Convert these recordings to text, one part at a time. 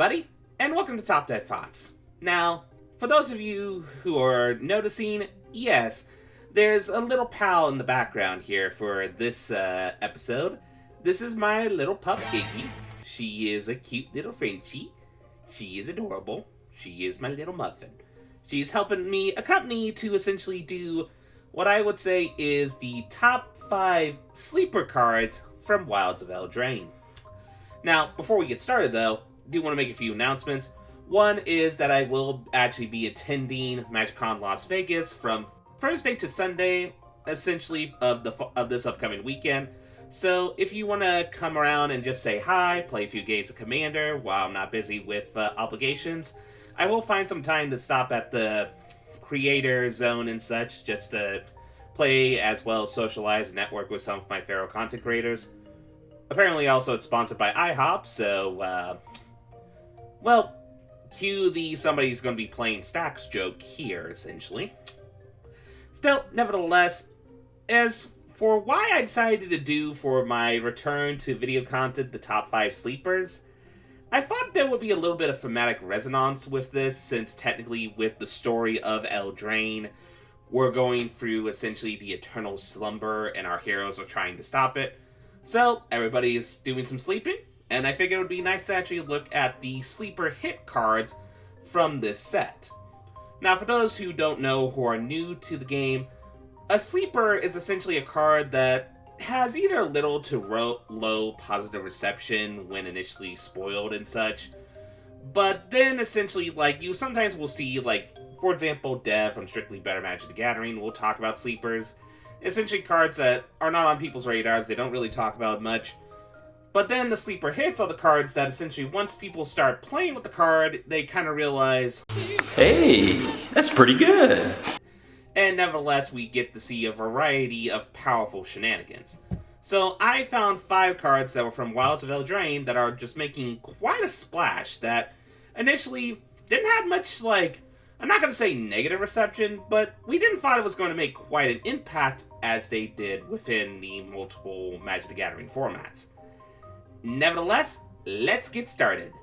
everybody, and welcome to Top Deck Thoughts. Now, for those of you who are noticing, yes, there's a little pal in the background here for this episode. This is my little pup, Iggy. She is a cute little Frenchie. She is adorable. She is my little muffin. She's helping me accompany to essentially do what I would say is the top 5 sleeper cards from Wilds of Eldraine. Now, before we get started though, I do want to make a few announcements. One is that I will actually be attending MagicCon Las Vegas from Thursday to Sunday, essentially, of this upcoming weekend. So if you want to come around and just say hi, play a few games of Commander while I'm not busy with obligations, I will find some time to stop at the Creator Zone and such, just to play as well as socialize and network with some of my fellow content creators. Apparently also it's sponsored by IHOP, so, well, cue the somebody's going to be playing stacks joke here, essentially. Still, nevertheless, as for why I decided to do for my return to video content the top 5 sleepers, I thought there would be a little bit of thematic resonance with this, since technically with the story of Eldraine, we're going through essentially the eternal slumber and our heroes are trying to stop it. So, everybody is doing some sleeping, and I figured it would be nice to actually look at the sleeper hit cards from this set. Now, for those who don't know, who are new to the game, a sleeper is essentially a card that has either little to low positive reception when initially spoiled and such, but then essentially, like, you sometimes will see, like, for example, Dev from Strictly Better Magic the Gathering will talk about sleepers. Essentially cards that are not on people's radars, they don't really talk about much. But then the sleeper hits are the cards that essentially once people start playing with the card, they kind of realize, hey, that's pretty good. And nevertheless, we get to see a variety of powerful shenanigans. So I found 5 cards that were from Wilds of Eldraine that are just making quite a splash that initially didn't have much, like, I'm not going to say negative reception, but we didn't thought it was going to make quite an impact as they did within the multiple Magic the Gathering formats. Nevertheless, let's get started,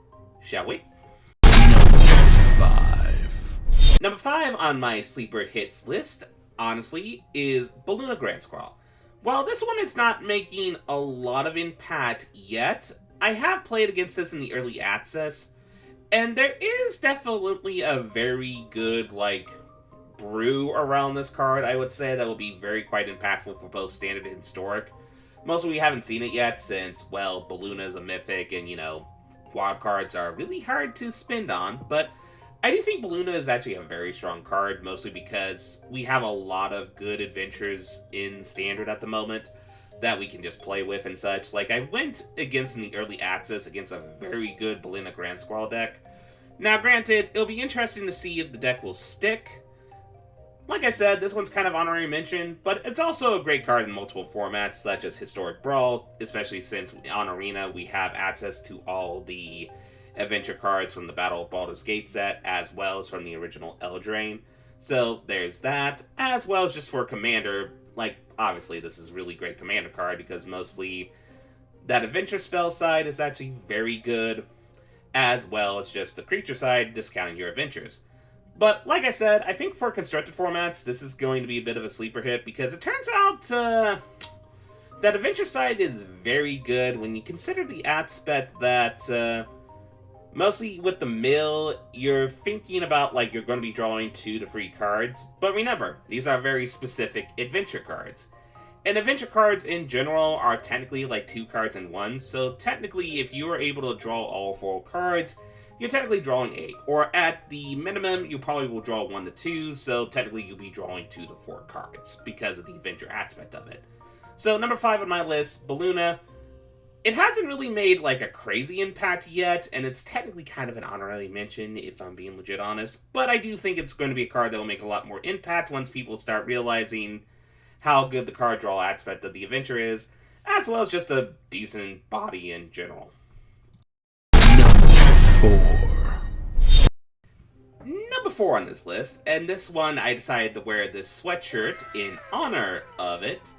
shall we? Number 5 on my sleeper hits list, honestly, is Baluna Grandscrawl. While this one is not making a lot of impact yet, I have played against this in the early access, and there is definitely a very good, like, brew around this card, I would say, that will be very quite impactful for both Standard and Historic. Mostly we haven't seen it yet since, well, Baluna is a mythic and, you know, wild cards are really hard to spend on, but I do think Baluna is actually a very strong card, mostly because we have a lot of good adventures in Standard at the moment that we can just play with and such. Like, I went against in the early access against a very good Baluna Grandscrawl deck. Now, granted, it'll be interesting to see if the deck will stick. Like I said, this one's kind of honorary mention, but it's also a great card in multiple formats, such as Historic Brawl, especially since on Arena we have access to all the adventure cards from the Battle of Baldur's Gate set, as well as from the original Eldraine. So there's that, as well as just for Commander. Like, obviously this is a really great Commander card because mostly that adventure spell side is actually very good, as well as just the creature side discounting your adventures. But like I said, I think for constructed formats this is going to be a bit of a sleeper hit because it turns out that adventure side is very good when you consider the aspect that mostly with the mill, you're thinking about, like, you're going to be drawing 2 to 3 cards. But remember, these are very specific adventure cards. And adventure cards in general are technically like 2 cards in 1. So technically, if you are able to draw all 4 cards, you're technically drawing 8. Or at the minimum, you probably will draw 1 to 2. So technically, you'll be drawing 2 to 4 cards because of the adventure aspect of it. So number 5 on my list, Baluna. It hasn't really made, like, a crazy impact yet, and it's technically kind of an honorary mention, if I'm being legit honest, but I do think it's going to be a card that will make a lot more impact once people start realizing how good the card draw aspect of the adventure is, as well as just a decent body in general. Number 4 on this list, and this one I decided to wear this sweatshirt in honor of it.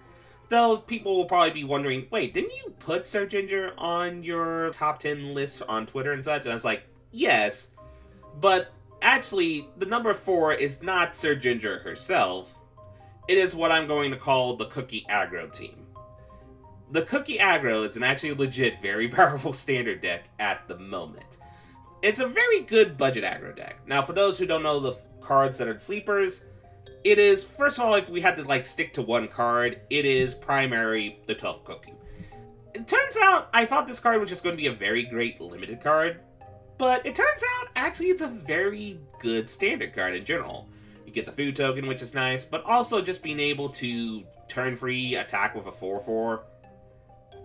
Though people will probably be wondering, wait, didn't you put Sir Ginger on your top 10 list on Twitter and such? And I was like, Yes, but actually, the number 4 is not Sir Ginger herself. It is what I'm going to call the Cookie Aggro team. The Cookie Aggro is an actually legit very powerful standard deck at the moment. It's a very good budget aggro deck. Now, for those who don't know the cards that are sleepers, it is, first of all, if we had to stick to one card, it is primary the Tough Cookie. It turns out, I thought this card was just going to be a very great limited card, but it turns out, actually, it's a very good standard card in general. You get the food token, which is nice, but also just being able to turn free attack with a 4/4,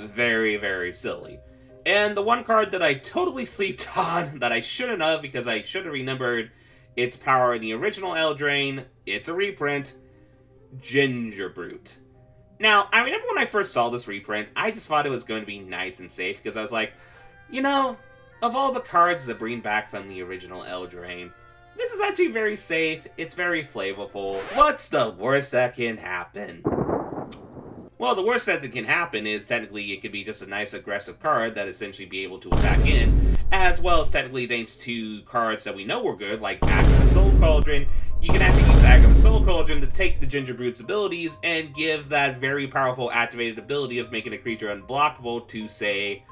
very, very silly. And the one card that I totally sleeped on, that I shouldn't have, because I should have remembered its power in the original Eldraine, it's a reprint, Ginger Brute. Now, I remember when I first saw this reprint, I just thought it was going to be nice and safe, because I was like, of all the cards that bring back from the original Eldraine, this is actually very safe, it's very flavorful. What's the worst that can happen? Well, the worst that can happen is technically it could be just a nice aggressive card that essentially be able to attack in, as well as technically thanks to cards that we know were good, like Agatha Soul Cauldron. You can actually use Agatha Soul Cauldron to take the Ginger Brute's abilities and give that very powerful activated ability of making a creature unblockable to, say,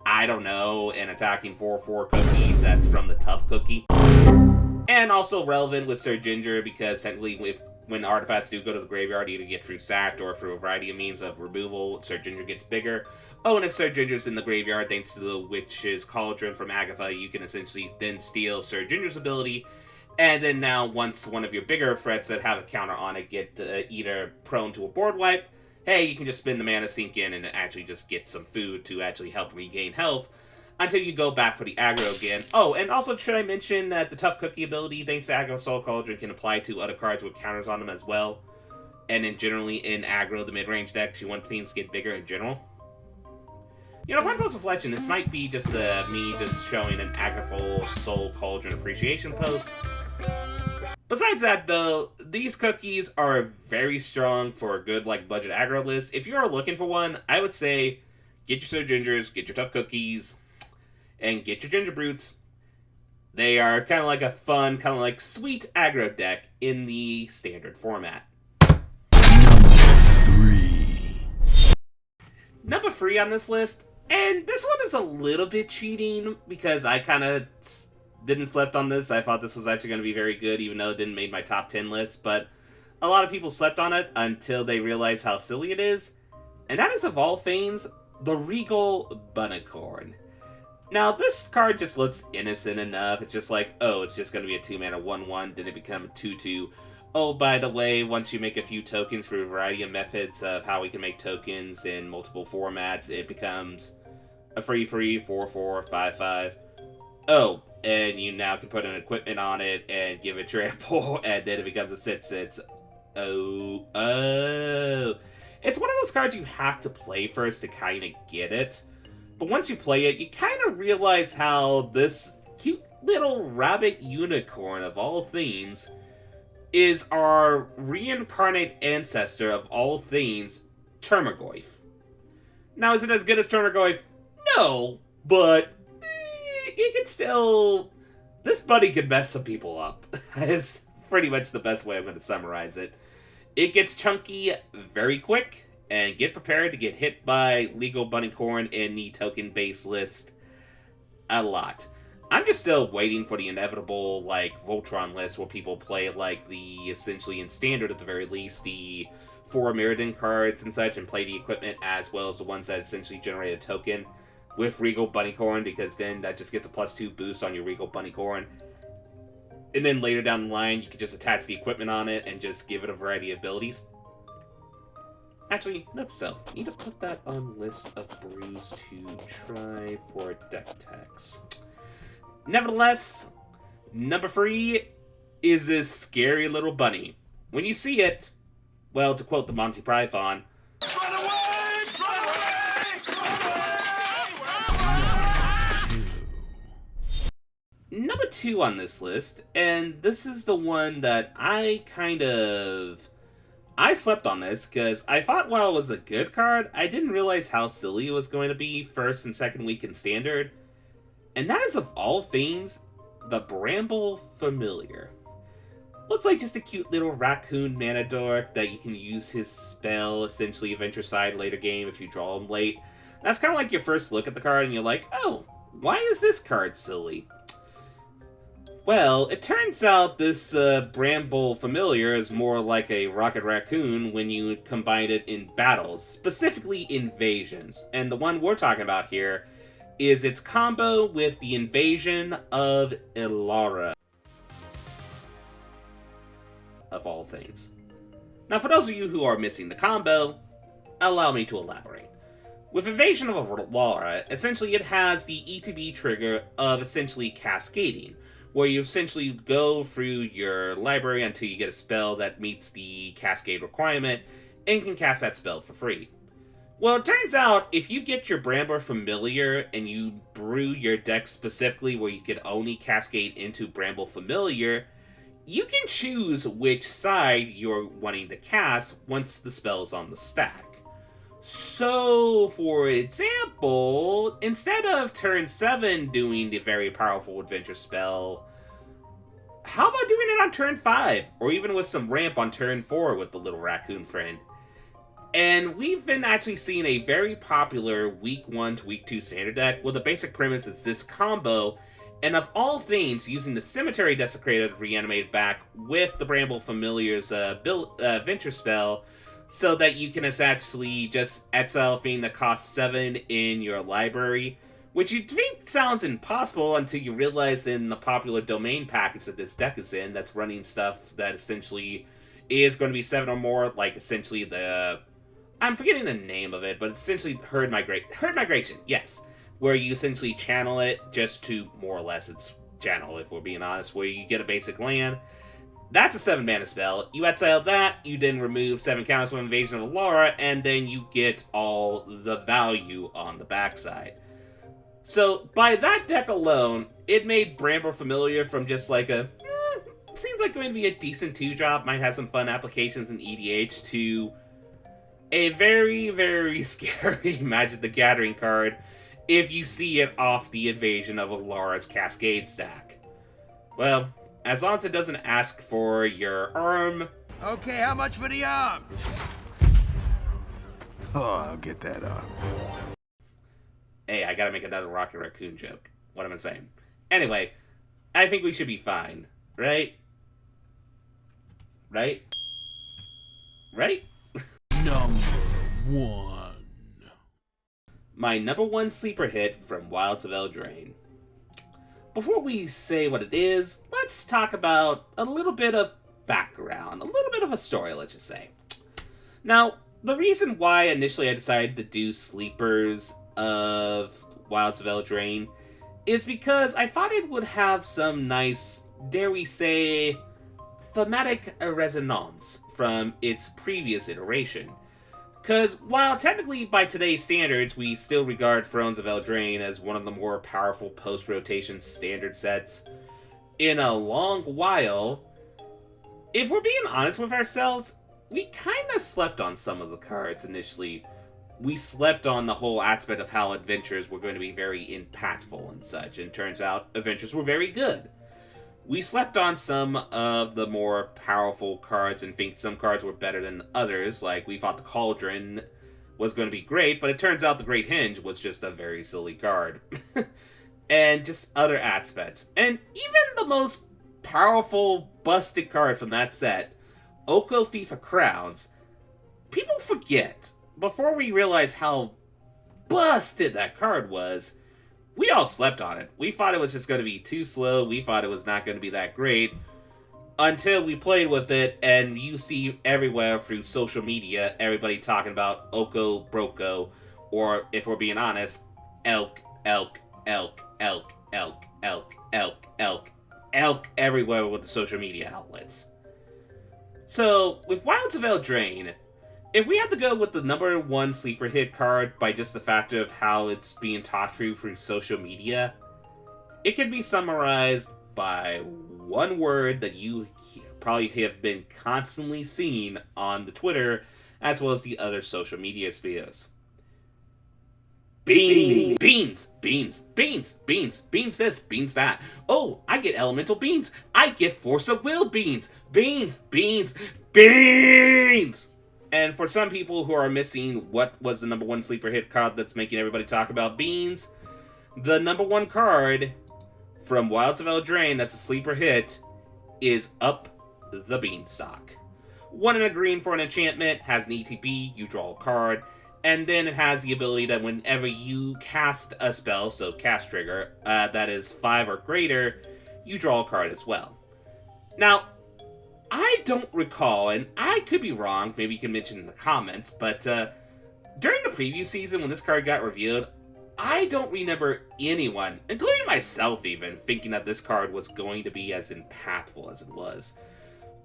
I don't know, an attacking 4/4 cookie that's from the Tough Cookie. And also relevant with Sir Ginger, because technically when artifacts do go to the graveyard, either get through sacked or through a variety of means of removal, Sir Ginger gets bigger. Oh, and if Sir Ginger's in the graveyard, thanks to the Witch's Cauldron from Agatha, you can essentially then steal Sir Ginger's ability. And then now, once one of your bigger threats that have a counter on it get either prone to a board wipe, hey, you can just spin the mana sink in and actually just get some food to actually help regain health until you go back for the aggro again. Oh, and also should I mention that the Tough Cookie ability, thanks to Aggro Soul Cauldron, can apply to other cards with counters on them as well. And then generally in aggro, the mid-range decks, you want things to get bigger in general. Upon close reflection, this might be just me just showing an Agatha Soul Cauldron appreciation post. Besides that, though, these cookies are very strong for a good, budget aggro list. If you are looking for one, I would say get your Sir Gingers, get your Tough Cookies, and get your Ginger Brutes. They are kind of like a fun, kind of like sweet aggro deck in the standard format. Number 3 on this list, and this one is a little bit cheating because I kind of didn't slept on this. I thought this was actually going to be very good, even though it didn't make my top 10 list, but a lot of people slept on it until they realized how silly it is, and that is, of all things, the Regal Bunnicorn. Now, this card just looks innocent enough. It's just like, oh, it's just going to be a 2-mana 1/1, then it become a 2/2. Oh, by the way, once you make a few tokens through a variety of methods of how we can make tokens in multiple formats, it becomes a 3/3, 4/4, 5/5. Oh, and you now can put an equipment on it and give it trample, and then it becomes a 6/6. Oh. It's one of those cards you have to play first to kind of get it. But once you play it, you kind of realize how this cute little rabbit unicorn of all things is our reincarnate ancestor of all things, Termaggoyf. Now, is it as good as Termaggoyf? No, but it can still... This buddy can mess some people up. It's pretty much the best way I'm going to summarize it. It gets chunky very quick, and get prepared to get hit by Legal Bunnicorn in the token-based list a lot. I'm just still waiting for the inevitable, Voltron list where people play, essentially in Standard at the very least, the 4 Mirrodin cards and such, and play the equipment as well as the ones that essentially generate a token with Regal Bunnicorn, because then that just gets a +2 boost on your Regal Bunnicorn. And then later down the line, you can just attach the equipment on it and just give it a variety of abilities. Actually, note to self, need to put that on list of brews to try for deck techs. Nevertheless, number 3 is this scary little bunny. When you see it, well, to quote the Monty Python, run away! Run away! Run away! Number 2 on this list, and this is the one that I slept on this because I thought while it was a good card, I didn't realize how silly it was going to be first and second week in Standard. And that is, of all things, the Bramble Familiar. Looks like just a cute little raccoon mana dork that you can use his spell, essentially Adventure Side later game if you draw him late. That's kind of like your first look at the card and you're like, oh, why is this card silly? Well, it turns out this Bramble Familiar is more like a Rocket Raccoon when you combine it in battles, specifically invasions. And the one we're talking about here is its combo with the Invasion of Elara, of all things. Now, for those of you who are missing the combo, allow me to elaborate. With Invasion of Elara, essentially it has the ETB trigger of essentially cascading, where you essentially go through your library until you get a spell that meets the cascade requirement, and can cast that spell for free. Well, it turns out, if you get your Bramble Familiar and you brew your deck specifically where you can only cascade into Bramble Familiar, you can choose which side you're wanting to cast once the spell is on the stack. So, for example, instead of turn 7 doing the very powerful adventure spell, how about doing it on turn 5? Or even with some ramp on turn 4 with the little raccoon friend? And we've been actually seeing a very popular week 1 to week 2 standard deck, where the basic premise is this combo, and of all things, using the Cemetery Desecrator to reanimate back with the Bramble Familiar's adventure spell, so that you can essentially just exile a thing that costs 7 in your library, which you think sounds impossible until you realize in the popular domain package that this deck is in, that's running stuff that essentially is going to be 7 or more, like essentially the... I'm forgetting the name of it, but it's essentially Herd Migration, yes. Where you essentially channel it just to, more or less, it's channel, if we're being honest, where you get a basic land. That's a 7 mana spell. You exile that, you then remove 7 counters from Invasion of Elara, and then you get all the value on the backside. So, by that deck alone, it made Bramble Familiar from just like a, seems like going to be a decent 2-drop, might have some fun applications in EDH, to a very, very scary Magic the Gathering card if you see it off the Invasion of Elara's Cascade stack. Well, as long as it doesn't ask for your arm... Okay, how much for the arm? Oh, I'll get that arm. Hey, I gotta make another Rocket Raccoon joke. What am I saying? Anyway, I think we should be fine. Right? Right? Right? Number 1. My number 1 sleeper hit from Wilds of Eldraine. Before we say what it is, let's talk about a little bit of background, a little bit of a story, let's just say. Now, the reason why initially I decided to do sleepers of Wilds of Eldraine is because I thought it would have some nice, dare we say, thematic resonance from its previous iteration. Because while technically by today's standards we still regard Thrones of Eldraine as one of the more powerful post-rotation standard sets in a long while, if we're being honest with ourselves, we kind of slept on some of the cards initially. We slept on the whole aspect of how adventures were going to be very impactful and such, and turns out adventures were very good. We slept on some of the more powerful cards and think some cards were better than others, like we thought the Cauldron was going to be great, but it turns out the Great Hinge was just a very silly card. And just other aspects. And even the most powerful, busted card from that set, Oko Thief of Crowns, people forget, before we realize how busted that card was, we all slept on it. We thought it was just going to be too slow. We thought it was not going to be that great. Until we played with it, and you see everywhere through social media, everybody talking about Oko Broko, or, if we're being honest, Elk, Elk, Elk, Elk, Elk, Elk, Elk, Elk, Elk, everywhere with the social media outlets. So, with Wilds of Eldraine, if we had to go with the number 1 sleeper hit card by just the factor of how it's being talked through social media, it can be summarized by one word that you probably have been constantly seeing on the Twitter as well as the other social media spheres. Beans, beans, beans, beans, beans, beans this, beans that. Oh, I get elemental beans. I get force of will beans. Beans, beans, beans! And for some people who are missing what was the number one sleeper hit card that's making everybody talk about beans, the number one card from Wilds of Eldraine that's a sleeper hit is Up the Beanstalk. 1 and a green for an enchantment, has an ETB, you draw a card, and then it has the ability that whenever you cast a spell, so cast trigger, that is 5 or greater, you draw a card as well. Now, I don't recall, and I could be wrong, maybe you can mention in the comments, but during the preview season when this card got revealed, I don't remember anyone, including myself even, thinking that this card was going to be as impactful as it was.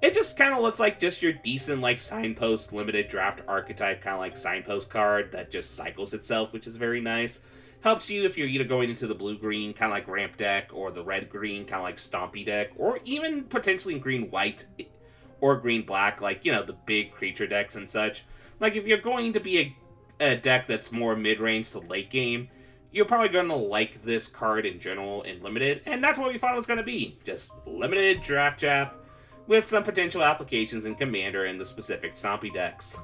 It just kind of looks like just your decent, like, Signpost limited draft archetype, kind of like Signpost card that just cycles itself, which is very nice. Helps you if you're either going into the blue-green, kind of like Ramp deck, or the red-green, kind of like Stompy deck, or even potentially in green-white or green-black, like, you know, the big creature decks and such. Like, if you're going to be a deck that's more mid-range to late game, you're probably going to like this card in general in limited, and that's what we thought it was going to be. Just limited draft chaff, with some potential applications in Commander and the specific Stompy decks.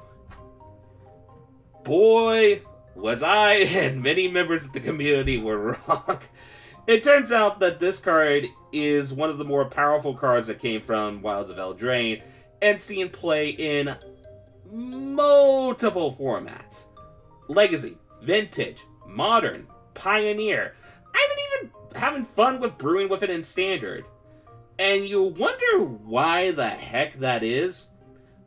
Boy, was I and many members of the community were wrong. It turns out that this card is one of the more powerful cards that came from Wilds of Eldraine and seen play in multiple formats. Legacy, Vintage, Modern, Pioneer. I've been even having fun with brewing with it in Standard. And you wonder why the heck that is,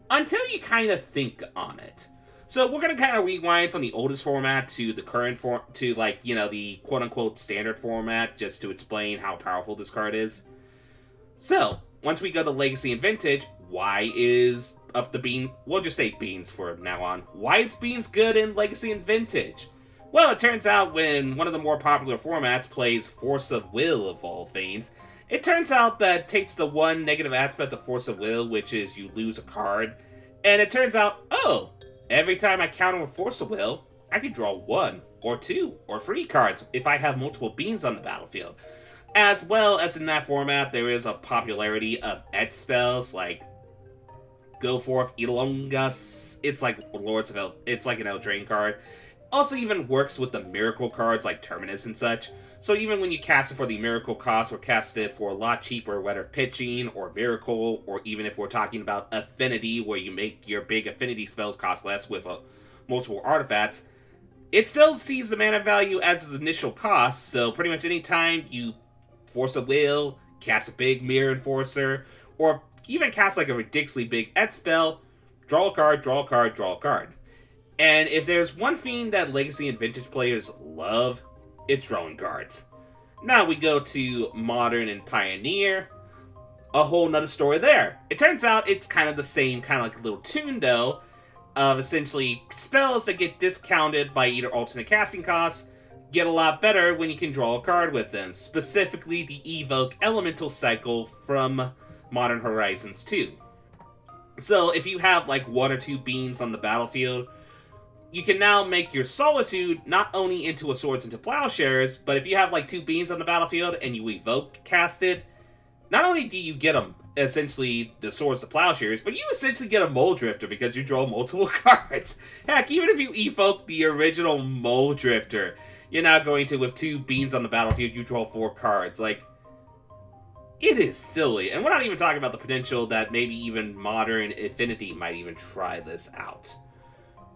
until you kind of think on it. So we're going to kind of rewind from the oldest format to the current form, to, like, you know, the quote-unquote standard format, just to explain how powerful this card is. So, once we go to Legacy and Vintage, why is Up the Bean, we'll just say Beans from now on. Why is Beans good in Legacy and Vintage? Well, it turns out when one of the more popular formats plays Force of Will, of all things, it turns out that it takes the one negative aspect of Force of Will, which is you lose a card, and it turns out, oh, every time I counter with Force of Will, I can draw 1, or 2, or 3 cards if I have multiple beans on the battlefield. As well as in that format, there is a popularity of edge spells like Go Forth, Elongus. It's like it's like an Eldraine card. Also even works with the miracle cards like Terminus and such. So even when you cast it for the miracle cost or cast it for a lot cheaper, whether pitching or miracle, or even if we're talking about affinity, where you make your big affinity spells cost less with multiple artifacts, it still sees the mana value as its initial cost. So pretty much any time you Force of Will, cast a big Mirror Enforcer, or even cast like a ridiculously big edge spell, draw a card, draw a card, draw a card. And if there's one thing that Legacy and Vintage players love, it's drawing cards. Now we go to Modern and Pioneer. A whole nother story there. It turns out it's kind of the same, kind of like a little tune though, of essentially spells that get discounted by either alternate casting costs get a lot better when you can draw a card with them. Specifically the Evoke Elemental Cycle from Modern Horizons 2. So if you have like 1 or 2 beans on the battlefield, you can now make your Solitude not only into a Swords into Plowshares, but if you have like 2 beans on the battlefield and you evoke cast it, not only do you get them essentially the Swords to Plowshares, but you essentially get a Mole Drifter because you draw multiple cards. Heck, even if you evoke the original Mole Drifter, you're now going to, with 2 beans on the battlefield, you draw 4 cards. Like, it is silly. And we're not even talking about the potential that maybe even Modern Affinity might even try this out.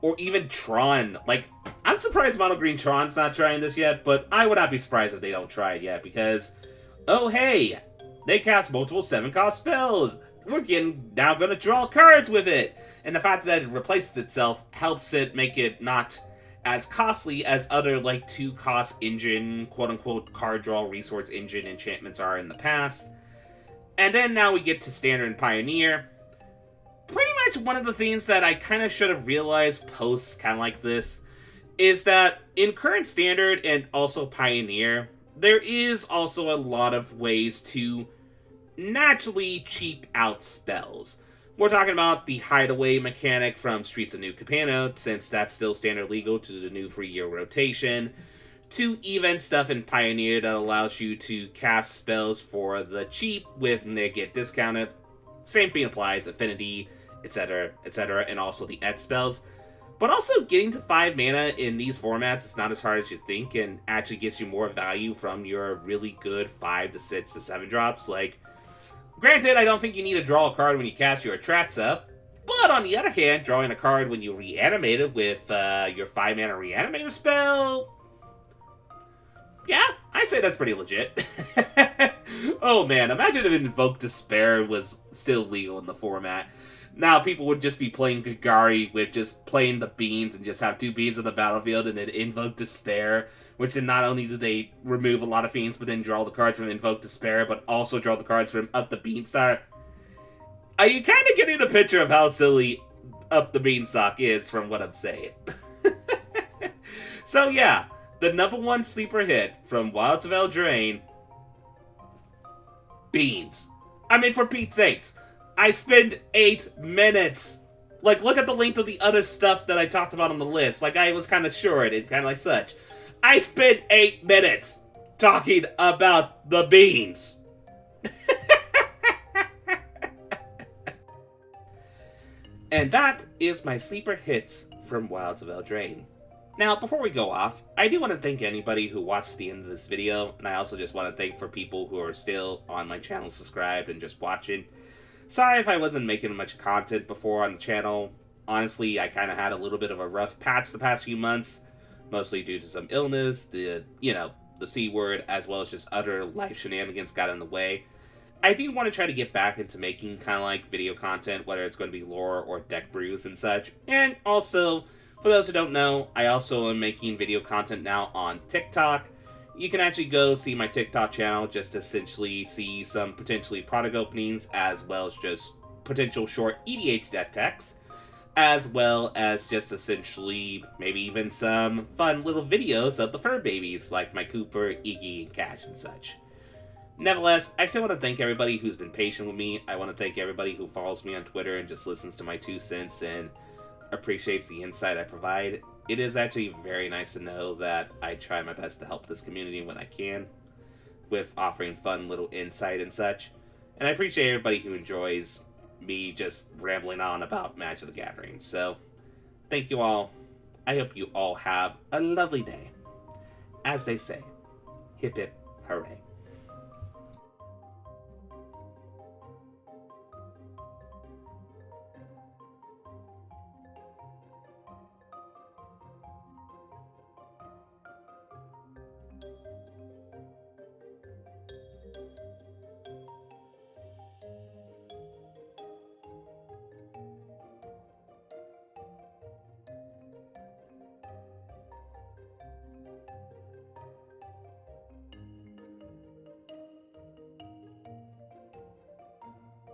Or even Tron. Like, I'm surprised Mono Green Tron's not trying this yet, but I would not be surprised if they don't try it yet, because, oh hey, they cast multiple 7-cost spells. We're now going to draw cards with it. And the fact that it replaces itself helps it make it not as costly as other, like, 2-cost engine, quote-unquote, card draw resource engine enchantments are in the past. And then now we get to Standard and Pioneer. Pretty much one of the things that I kind of should have realized post kind of like this is that in current Standard and also Pioneer, there is also a lot of ways to naturally cheap out spells. We're talking about the hideaway mechanic from Streets of New Capenna, since that's still standard legal to the new 3-year rotation, to even stuff in Pioneer that allows you to cast spells for the cheap when they get discounted. Same thing applies, Affinity, etc., etc., and also the Ed spells. But also, getting to 5 mana in these formats is not as hard as you think, and actually gives you more value from your really good 5 to 6 to 7 drops. Like, granted, I don't think you need to draw a card when you cast your Atraxa, but on the other hand, drawing a card when you reanimate it with your 5 mana Reanimator spell... yeah, I'd say that's pretty legit. Oh man, imagine if Invoke Despair was still legal in the format. Now people would just be playing Gagari with just playing the beans and just have 2 beans on the battlefield and then Invoke Despair, which then not only do they remove a lot of fiends, but then draw the cards from Invoke Despair, but also draw the cards from Up the Beanstalk. Are you kind of getting a picture of how silly Up the Beanstalk is from what I'm saying? So yeah, the #1 sleeper hit from Wilds of Eldraine, beans. I mean, for Pete's sakes, I spent 8 minutes. Like, look at the length of the other stuff that I talked about on the list. Like, I was kind of short and kind of like such. I spent 8 minutes talking about the beans. And that is my sleeper hits from Wilds of Eldraine. Now, before we go off, I do want to thank anybody who watched the end of this video, and I also just want to thank for people who are still on my channel subscribed and just watching. Sorry if I wasn't making much content before on the channel. Honestly, I kind of had a little bit of a rough patch the past few months, mostly due to some illness, the C word, as well as just other life shenanigans got in the way. I do want to try to get back into making kind of like video content, whether it's going to be lore or deck brews and such, and also... for those who don't know, I also am making video content now on TikTok. You can actually go see my TikTok channel just to essentially see some potentially product openings, as well as just potential short EDH deck techs, as well as just essentially maybe even some fun little videos of the fur babies, like my Cooper, Iggy, and Cash and such. Nevertheless, I still want to thank everybody who's been patient with me. I want to thank everybody who follows me on Twitter and just listens to my 2 cents and appreciates the insight I provide. It is actually very nice to know that I try my best to help this community when I can, with offering fun little insight and such. And I appreciate everybody who enjoys me just rambling on about Magic the Gathering. So, thank you all. I hope you all have a lovely day. As they say, hip hip